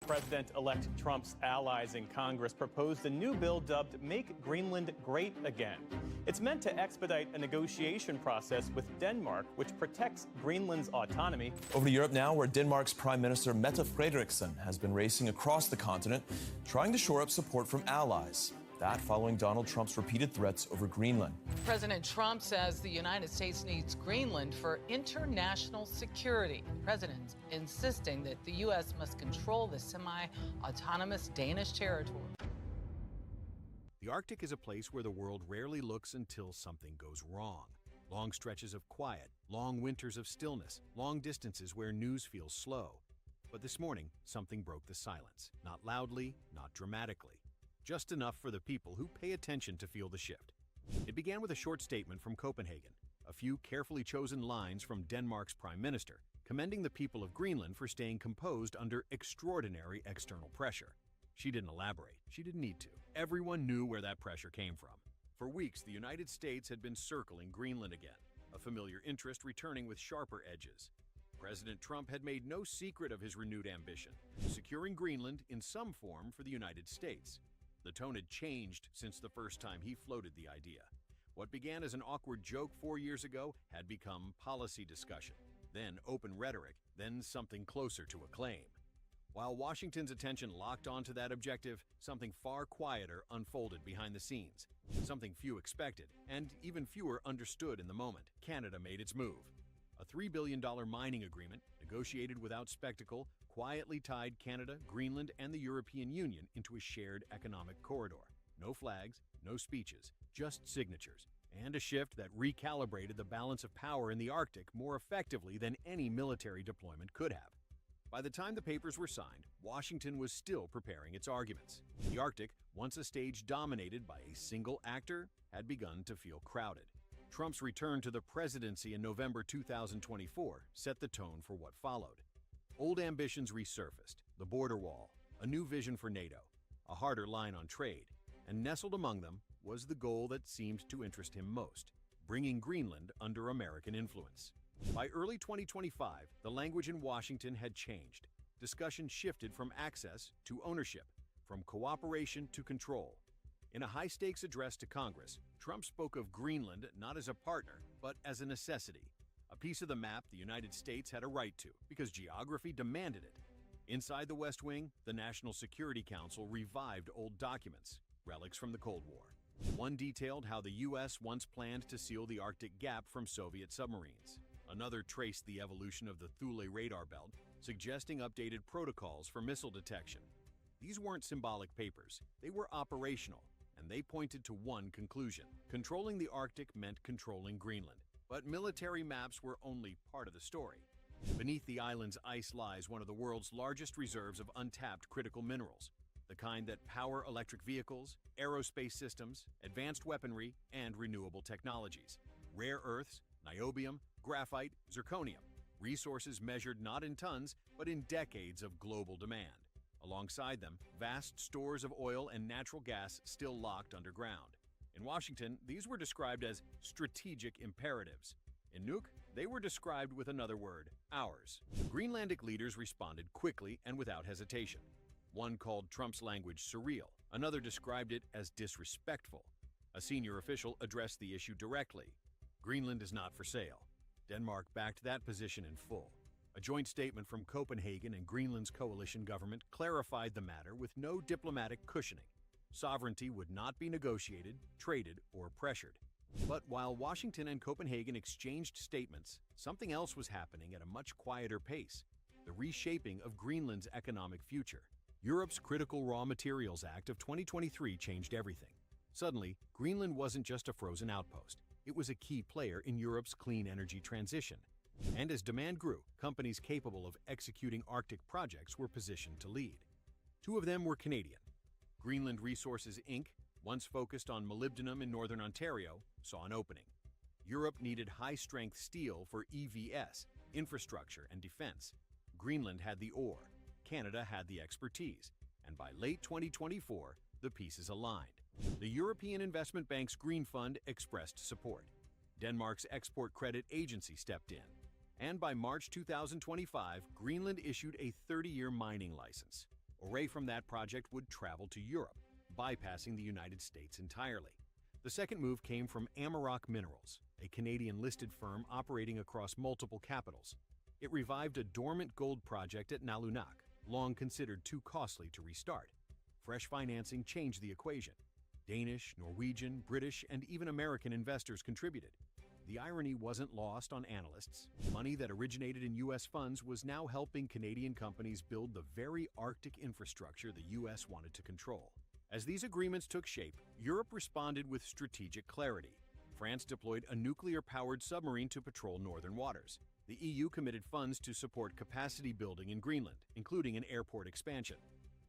President-elect Trump's allies in Congress proposed a new bill dubbed Make Greenland Great Again. It's meant to expedite a negotiation process with Denmark, which protects Greenland's autonomy. Over to Europe now, where Denmark's Prime Minister Mette Frederiksen has been racing across the continent, trying to shore up support from allies. That following Donald Trump's repeated threats over Greenland. President Trump says the United States needs Greenland for international security. The president insisting that the U.S. must control the semi-autonomous Danish territory. The Arctic is a place where the world rarely looks until something goes wrong. Long stretches of quiet, long winters of stillness, long distances where news feels slow. But this morning, something broke the silence. Not loudly, not dramatically. Just enough for the people who pay attention to feel the shift. It began with a short statement from Copenhagen, a few carefully chosen lines from Denmark's Prime Minister, commending the people of Greenland for staying composed under extraordinary external pressure. She didn't elaborate. She didn't need to. Everyone knew where that pressure came from. For weeks, the United States had been circling Greenland again, a familiar interest returning with sharper edges. President Trump had made no secret of his renewed ambition, securing Greenland in some form for the United States. The tone had changed since the first time he floated the idea. What began as an awkward joke 4 years ago had become policy discussion, then open rhetoric, then something closer to a claim. While Washington's attention locked onto that objective, something far quieter unfolded behind the scenes. Something few expected, and even fewer understood in the moment. Canada made its move. A $3 billion mining agreement, negotiated without spectacle, quietly tied Canada, Greenland, and the European Union into a shared economic corridor. No flags, no speeches, just signatures, and a shift that recalibrated the balance of power in the Arctic more effectively than any military deployment could have. By the time the papers were signed, Washington was still preparing its arguments. The Arctic, once a stage dominated by a single actor, had begun to feel crowded. Trump's return to the presidency in November 2024 set the tone for what followed. Old ambitions resurfaced, the border wall, a new vision for NATO, a harder line on trade, and nestled among them was the goal that seemed to interest him most, bringing Greenland under American influence. By early 2025, the language in Washington had changed. Discussion shifted from access to ownership, from cooperation to control. In a high-stakes address to Congress, Trump spoke of Greenland not as a partner, but as a necessity. A piece of the map the United States had a right to, because geography demanded it. Inside the West Wing, the National Security Council revived old documents, relics from the Cold War. One detailed how the U.S. once planned to seal the Arctic gap from Soviet submarines. Another traced the evolution of the Thule radar belt, suggesting updated protocols for missile detection. These weren't symbolic papers, they were operational, and they pointed to one conclusion. Controlling the Arctic meant controlling Greenland. But military maps were only part of the story. Beneath the island's ice lies one of the world's largest reserves of untapped critical minerals, the kind that power electric vehicles, aerospace systems, advanced weaponry, and renewable technologies. Rare earths, niobium, graphite, zirconium, resources measured not in tons, but in decades of global demand. Alongside them, vast stores of oil and natural gas still locked underground. In Washington, these were described as strategic imperatives. In Nuuk, they were described with another word, ours. Greenlandic leaders responded quickly and without hesitation. One called Trump's language surreal. Another described it as disrespectful. A senior official addressed the issue directly. Greenland is not for sale. Denmark backed that position in full. A joint statement from Copenhagen and Greenland's coalition government clarified the matter with no diplomatic cushioning. Sovereignty would not be negotiated, traded, or pressured. But while Washington and Copenhagen exchanged statements, something else was happening at a much quieter pace: the reshaping of Greenland's economic future. Europe's Critical Raw Materials Act of 2023 changed everything. Suddenly, Greenland wasn't just a frozen outpost. It was a key player in Europe's clean energy transition. And as demand grew, companies capable of executing Arctic projects were positioned to lead. Two of them were Canadian. Greenland Resources Inc., once focused on molybdenum in northern Ontario, saw an opening. Europe needed high-strength steel for EVS, infrastructure, and defense. Greenland had the ore, Canada had the expertise, and by late 2024, the pieces aligned. The European Investment Bank's Green Fund expressed support. Denmark's Export Credit Agency stepped in. And by March 2025, Greenland issued a 30-year mining license. Array from that project would travel to Europe, bypassing the United States entirely. The second move came from Amarok Minerals, a Canadian-listed firm operating across multiple capitals. It revived a dormant gold project at Nalunak, long considered too costly to restart. Fresh financing changed the equation. Danish, Norwegian, British, and even American investors contributed. The irony wasn't lost on analysts. Money that originated in U.S. funds was now helping Canadian companies build the very Arctic infrastructure the U.S. wanted to control. As these agreements took shape, Europe responded with strategic clarity. France deployed a nuclear-powered submarine to patrol northern waters. The EU committed funds to support capacity building in Greenland, including an airport expansion.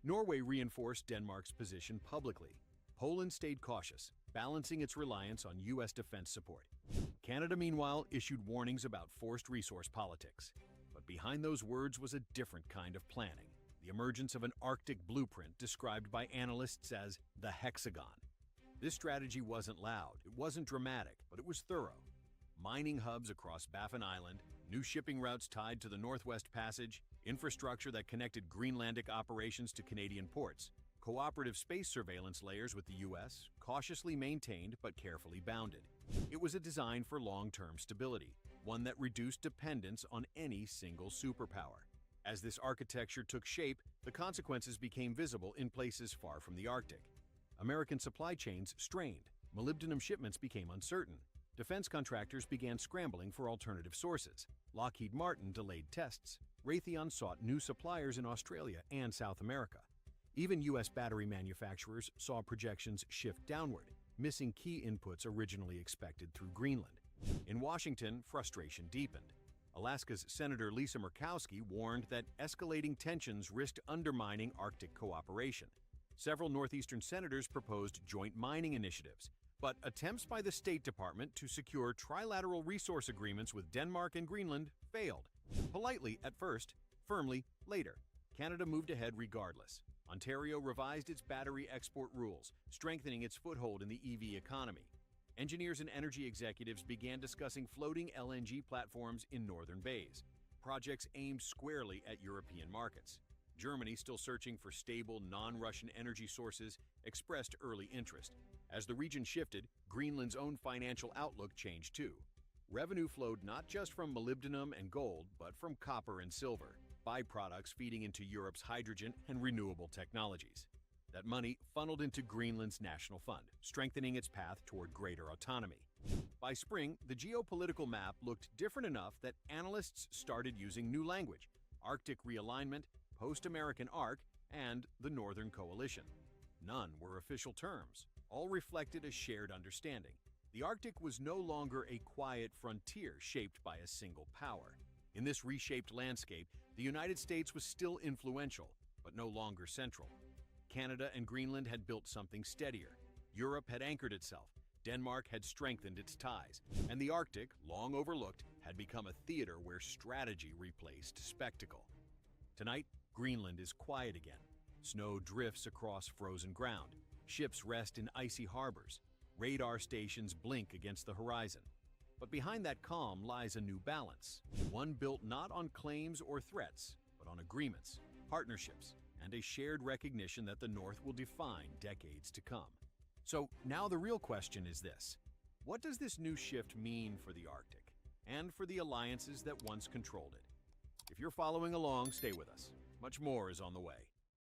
Norway reinforced Denmark's position publicly. Poland stayed cautious, balancing its reliance on U.S. defense support. Canada, meanwhile, issued warnings about forced resource politics. But behind those words was a different kind of planning. The emergence of an Arctic blueprint described by analysts as the hexagon. This strategy wasn't loud, it wasn't dramatic, but it was thorough. Mining hubs across Baffin Island, new shipping routes tied to the Northwest Passage, infrastructure that connected Greenlandic operations to Canadian ports, cooperative space surveillance layers with the U.S., cautiously maintained but carefully bounded. It was a design for long-term stability, one that reduced dependence on any single superpower. As this architecture took shape, the consequences became visible in places far from the Arctic. American supply chains strained, molybdenum shipments became uncertain, defense contractors began scrambling for alternative sources, Lockheed Martin delayed tests, Raytheon sought new suppliers in Australia and South America. Even U.S. battery manufacturers saw projections shift downward, missing key inputs originally expected through Greenland. In Washington, frustration deepened. Alaska's Senator Lisa Murkowski warned that escalating tensions risked undermining Arctic cooperation. Several Northeastern senators proposed joint mining initiatives, but attempts by the State Department to secure trilateral resource agreements with Denmark and Greenland failed. Politely at first, firmly later. Canada moved ahead regardless. Ontario revised its battery export rules, strengthening its foothold in the EV economy. Engineers and energy executives began discussing floating LNG platforms in northern bays, projects aimed squarely at European markets. Germany, still searching for stable, non-Russian energy sources, expressed early interest. As the region shifted, Greenland's own financial outlook changed too. Revenue flowed not just from molybdenum and gold, but from copper and silver, byproducts feeding into Europe's hydrogen and renewable technologies. That money funneled into Greenland's national fund, strengthening its path toward greater autonomy. By spring, the geopolitical map looked different enough that analysts started using new language: Arctic realignment, post-American arc, and the Northern Coalition. None were official terms. All reflected a shared understanding. The Arctic was no longer a quiet frontier shaped by a single power. In this reshaped landscape, the United States was still influential, but no longer central. Canada and Greenland had built something steadier. Europe had anchored itself. Denmark had strengthened its ties. And the Arctic, long overlooked, had become a theater where strategy replaced spectacle. Tonight, Greenland is quiet again. Snow drifts across frozen ground. Ships rest in icy harbors. Radar stations blink against the horizon. But behind that calm lies a new balance, one built not on claims or threats, but on agreements, partnerships, and a shared recognition that the North will define decades to come. So now the real question is this: what does this new shift mean for the Arctic and for the alliances that once controlled it? If you're following along, stay with us. Much more is on the way.